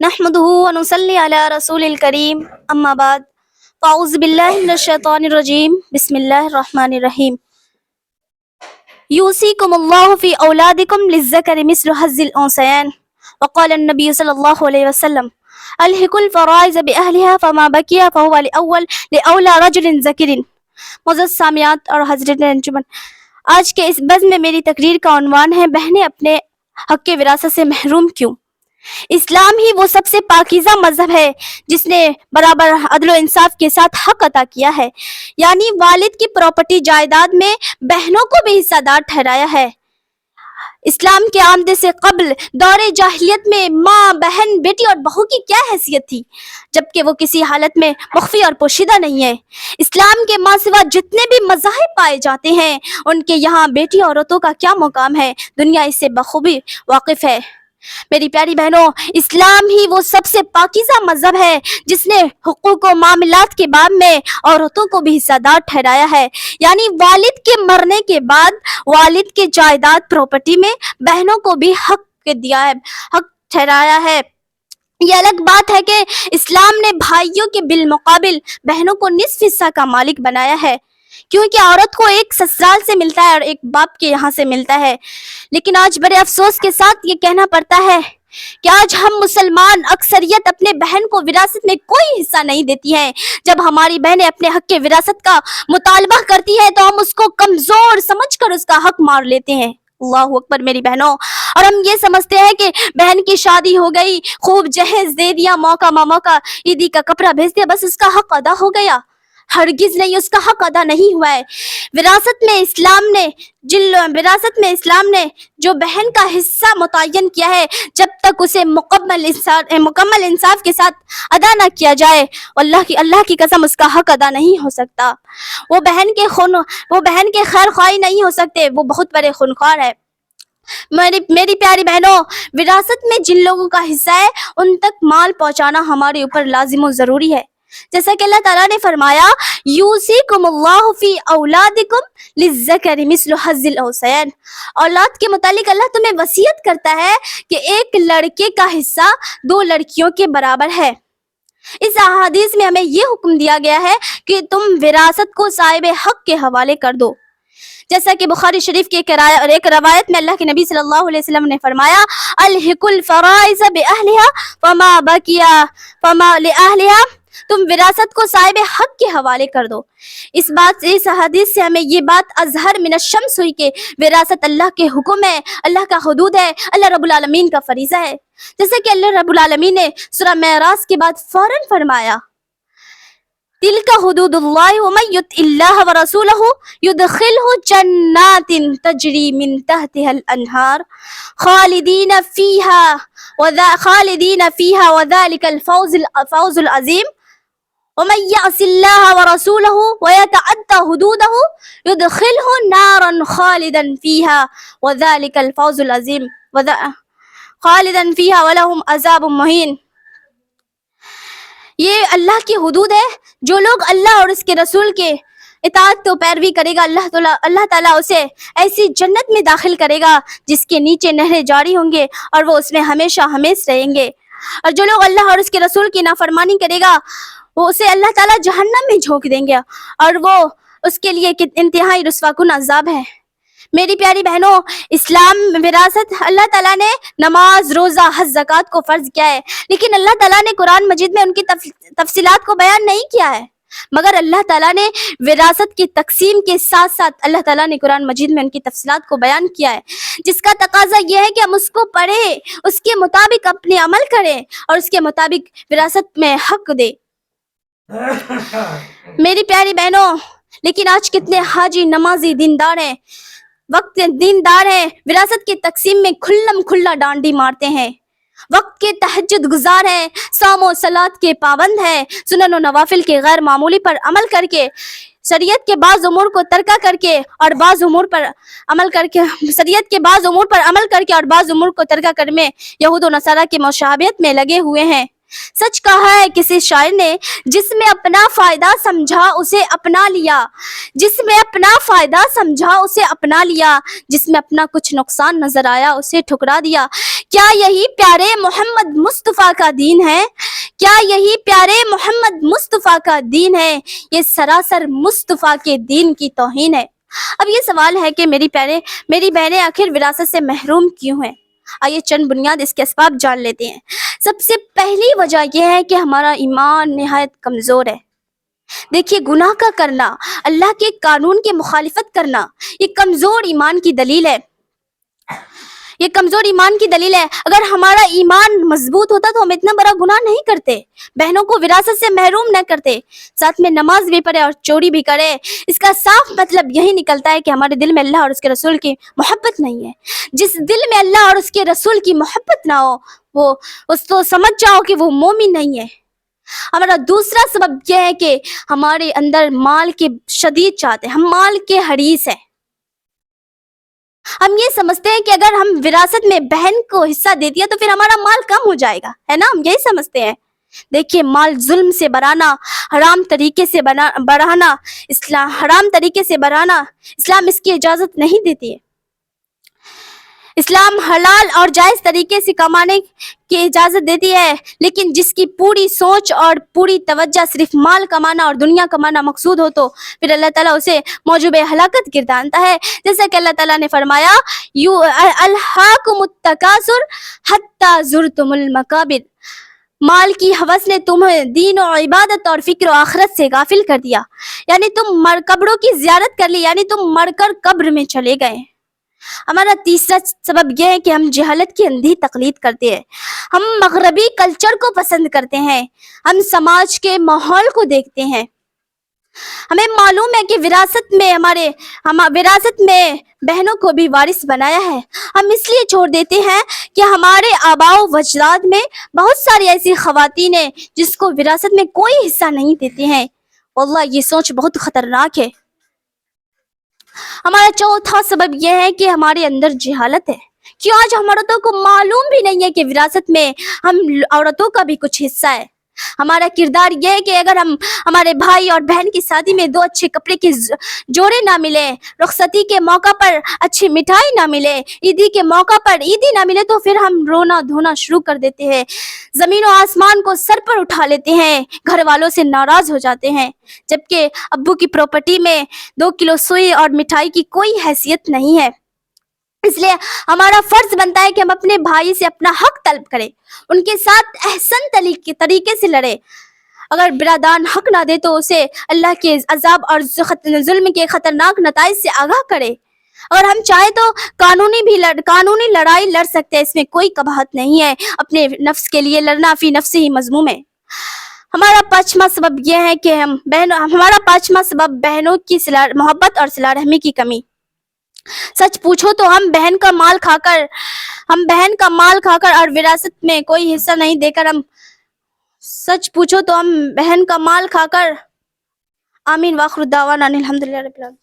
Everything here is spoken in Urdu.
نحمده ونصلي على رسول الكريم اما بعد فاعوذ باللہ من الشیطان الرجیم بسم اللہ الرحمن الرحیم یوصیکم اللہ فی اولادکم للذکر مثل حظ الانثیین وقال النبی صلی اللہ علیہ وسلم الحق الفرائض باہلها فما بقی فهو لأولی رجل ذکر۔ معزز سامعات اور حضرت انجمن، آج کے اس بزم میں میری تقریر کا عنوان ہے بہنیں اپنے حق کے وراثت سے محروم کیوں۔ اسلام ہی وہ سب سے پاکیزہ مذہب ہے جس نے برابر عدل و انصاف کے ساتھ حق عطا کیا ہے، یعنی والد کی پراپرٹی جائیداد میں بہنوں کو بھی حصہ دار ٹھہرایا ہے۔ اسلام کے آمدے سے قبل دور جاہلیت میں ماں، بہن، بیٹی اور بہو کی کیا حیثیت تھی، جبکہ وہ کسی حالت میں مخفی اور پوشیدہ نہیں ہے۔ اسلام کے ماں سوا جتنے بھی مذاہب پائے جاتے ہیں ان کے یہاں بیٹی عورتوں کا کیا مقام ہے، دنیا اس سے بخوبی واقف ہے۔ میری پیاری بہنوں، اسلام ہی وہ سب سے پاکیزہ مذہب ہے جس نے حقوق و معاملات کے باب میں عورتوں کو بھی حصہ دار ٹھہرایا ہے، یعنی والد کے مرنے کے بعد والد کے جائیداد پراپرٹی میں بہنوں کو بھی حق دیا ہے، حق ٹھہرایا ہے۔ یہ الگ بات ہے کہ اسلام نے بھائیوں کے بالمقابل بہنوں کو نصف حصہ کا مالک بنایا ہے، کیونکہ عورت کو ایک سسرال سے ملتا ہے اور ایک باپ کے یہاں سے ملتا ہے۔ لیکن آج بڑے افسوس کے ساتھ یہ کہنا پڑتا ہے کہ آج ہم مسلمان اکثریت اپنے بہن کو وراثت میں کوئی حصہ نہیں دیتی ہیں۔ جب ہماری بہنیں اپنے حق کے وراثت کا مطالبہ کرتی ہیں تو ہم اس کو کمزور سمجھ کر اس کا حق مار لیتے ہیں۔ اللہ اکبر میری بہنوں، اور ہم یہ سمجھتے ہیں کہ بہن کی شادی ہو گئی، خوب جہیز دے دیا، موقع موقع عیدی کا کپڑا بھیج دیا، بس اس کا حق ادا ہو گیا۔ ہرگز نہیں، اس کا حق ادا نہیں ہوا ہے۔ وراثت میں اسلام نے جو بہن کا حصہ متعین کیا ہے، جب تک اسے مکمل انصاف کے ساتھ ادا نہ کیا جائے، اللہ کی قسم اس کا حق ادا نہیں ہو سکتا۔ وہ بہن کے خیر خواہ نہیں ہو سکتے، وہ بہت بڑے خونخوار ہے۔ میری پیاری بہنوں، وراثت میں جن لوگوں کا حصہ ہے ان تک مال پہنچانا ہمارے اوپر لازم و ضروری ہے۔ جیسا کہ اللہ تعالیٰ نے فرمایا یوصیکم اللہ فی اولادکم للذکر مثل حظ الانثیین، اولاد کے متعلق اللہ تمہیں وصیت کرتا ہے کہ ایک لڑکے کا حصہ دو لڑکیوں کے برابر ہے۔ اس احادیث میں ہمیں یہ حکم دیا گیا ہے کہ تم وراثت کو صاحب حق کے حوالے کر دو، جیسا کہ بخاری شریف کی ایک روایت میں اللہ کے نبی صلی اللہ علیہ وسلم نے فرمایا الحق الفرائض باہلها فما بقی فما لأہلها، تم وراثت کو صاحب حق کے حوالے کر دو۔ اس حدیث سے ہمیں یہ بات اظہر من الشمس ہوئی کہ وراثت اللہ کے حکم ہے، اللہ کا حدود ہے، اللہ رب العالمین کا فریضہ ہے، جیسے کہ اللہ رب العالمین نے سورہ معراج کے بعد فوراً فرمایا تلک حدود اللہ ومن یطع اللہ ورسولہ یدخلہ جنات تجری من تحتها الانہار خالدین فیہا وذلک الفوز العظیم ومن یعص اللہ ورسولہ ویتعد حدودہ یدخلہ نارا خالدا فیہا وذلک الفوز العظیم خالدا فیہا ولہم عذاب مہین۔ یہ اللہ کی حدود ہے، جو لوگ اللہ اور اس کے رسول کے اطاعت و پیروی کرے گا اللہ تعالیٰ اسے ایسی جنت میں داخل کرے گا جس کے نیچے نہریں جاری ہوں گے اور وہ اس میں ہمیشہ ہمیش رہیں گے۔ اور جو لوگ اللہ اور اس کے رسول کی نافرمانی کرے گا وہ اسے اللہ تعالیٰ جہنم میں جھونک دیں گے اور وہ اس کے لیے انتہائی رسوا کن عذاب ہے۔ میری پیاری بہنوں، اسلام وراثت اللہ تعالیٰ نے نماز، روزہ، حج، زکوٰۃ کو فرض کیا ہے، لیکن اللہ تعالیٰ نے قرآن مجید میں ان کی تفصیلات کو بیان نہیں کیا ہے، مگر اللہ تعالیٰ نے وراثت کی تقسیم کے ساتھ ساتھ اللہ تعالیٰ نے قرآن مجید میں ان کی تفصیلات کو بیان کیا ہے، جس کا تقاضا یہ ہے کہ ہم اس کو پڑھیں، اس کے مطابق اپنے عمل کریں اور اس کے مطابق وراثت میں حق دیں۔ میری پیاری بہنوں، لیکن آج کتنے حاجی نمازی دیندار ہیں، وراثت کی تقسیم میں کھلا ڈانڈی مارتے ہیں، وقت کے تہجد گزار ہیں، صوم و صلات کے پابند ہیں، سنن و نوافل کے غیر معمولی پر عمل کر کے، شریعت کے بعض امور کو ترکہ کر کے اور بعض امور پر عمل کر کے اور بعض امور کو ترکہ کرنے میں یہود و نصارہ کی مشابہت میں لگے ہوئے ہیں۔ سچ کہا ہے کسی شاعر نے، جس میں اپنا فائدہ سمجھا اسے اپنا لیا، جس میں اپنا فائدہ سمجھا اسے اپنا لیا، جس میں اپنا کچھ نقصان نظر آیا اسے ٹھکرا دیا۔ کیا یہی پیارے محمد مصطفیٰ کا دین ہے؟ کیا یہی پیارے محمد مصطفیٰ کا دین ہے؟ یہ سراسر مصطفیٰ کے دین کی توہین ہے۔ اب یہ سوال ہے کہ میری بہنیں آخر وراثت سے محروم کیوں ہیں؟ آئیے چند بنیاد اس کے اسباب جان لیتے ہیں۔ سب سے پہلی وجہ یہ ہے کہ ہمارا ایمان نہایت کمزور ہے۔ دیکھیے، گناہ کا کرنا، اللہ کے قانون کی مخالفت کرنا، یہ کمزور ایمان کی دلیل ہے۔ یہ کمزور ایمان کی دلیل ہے۔ اگر ہمارا ایمان مضبوط ہوتا تو ہم اتنا بڑا گناہ نہیں کرتے، بہنوں کو وراثت سے محروم نہ کرتے، ساتھ میں نماز بھی پڑھے اور چوری بھی کرے۔ اس کا صاف مطلب یہی نکلتا ہے کہ ہمارے دل میں اللہ اور اس کے رسول کی محبت نہیں ہے۔ جس دل میں اللہ اور اس کے رسول کی محبت نہ ہو، وہ اس کو سمجھ جاؤ کہ وہ مومن نہیں ہے۔ ہمارا دوسرا سبب یہ ہے کہ ہمارے اندر مال کے شدید چاہتے ہیں، ہم مال کے حریص ہیں۔ ہم یہ سمجھتے ہیں کہ اگر ہم وراثت میں بہن کو حصہ دے دیا تو پھر ہمارا مال کم ہو جائے گا، ہے نا؟ ہم یہی سمجھتے ہیں۔ دیکھیے، مال ظلم سے بڑھانا، حرام طریقے سے بڑھانا، اسلام اس کی اجازت نہیں دیتی ہے۔ اسلام حلال اور جائز طریقے سے کمانے کی اجازت دیتی ہے، لیکن جس کی پوری سوچ اور پوری توجہ صرف مال کمانا اور دنیا کمانا مقصود ہو تو پھر اللہ تعالیٰ اسے موجب ہلاکت گردانتا ہے۔ جیسا کہ اللہ تعالیٰ نے فرمایا، الہاکم التکاثر حتی زرتم المقابر، مال کی ہوس نے تمہیں دین و عبادت اور فکر و آخرت سے غافل کر دیا، یعنی تم قبروں کی زیارت کر لی، یعنی تم مر کر قبر میں چلے گئے۔ ہمارا تیسرا سبب یہ ہے کہ ہم جہالت کی اندھی تقلید کرتے ہیں۔ ہم مغربی کلچر کو پسند کرتے ہیں، ہم سماج کے ماحول کو دیکھتے ہیں۔ ہمیں معلوم ہے کہ وراثت میں بہنوں کو بھی وارث بنایا ہے۔ ہم اس لیے چھوڑ دیتے ہیں کہ ہمارے آباء و اجداد میں بہت ساری ایسی خواتین ہیں جس کو وراثت میں کوئی حصہ نہیں دیتے ہیں۔ واللہ یہ سوچ بہت خطرناک ہے۔ ہمارا چوتھا سبب یہ ہے کہ ہمارے اندر جہالت ہے، کہ آج ہم عورتوں کو معلوم بھی نہیں ہے کہ وراثت میں ہم عورتوں کا بھی کچھ حصہ ہے۔ ہمارا کردار یہ ہے کہ اگر ہمارے بھائی اور بہن کی شادی میں 2 اچھے کپڑے کے جوڑے نہ ملے، رخصتی کے موقع پر اچھی مٹھائی نہ ملے، عیدی کے موقع پر عیدی نہ ملے تو پھر ہم رونا دھونا شروع کر دیتے ہیں، زمین و آسمان کو سر پر اٹھا لیتے ہیں، گھر والوں سے ناراض ہو جاتے ہیں، جبکہ ابو کی پراپرٹی میں 2 کلو سوئی اور مٹھائی کی کوئی حیثیت نہیں ہے۔ اس لیے ہمارا فرض بنتا ہے کہ ہم اپنے بھائی سے اپنا حق طلب کریں، ان کے ساتھ احسن طریقے سے لڑیں۔ اگر برادران حق نہ دے تو اسے اللہ کے عذاب اور ظلم کے خطرناک نتائج سے آگاہ کرے۔ اگر ہم چاہیں تو قانونی لڑائی لڑ سکتے ہیں، اس میں کوئی قباحت نہیں ہے۔ اپنے نفس کے لیے لڑنا فی نفس ہی مذموم ہے۔ ہمارا پانچواں سبب یہ ہے کہ بہنوں کی محبت اور صلہ رحمی کی کمی۔ سچ پوچھو تو ہم بہن کا مال کھا کر اور وراثت میں کوئی حصہ نہیں دے کر آمین واخر دعوانا الحمدللہ رب العالمین۔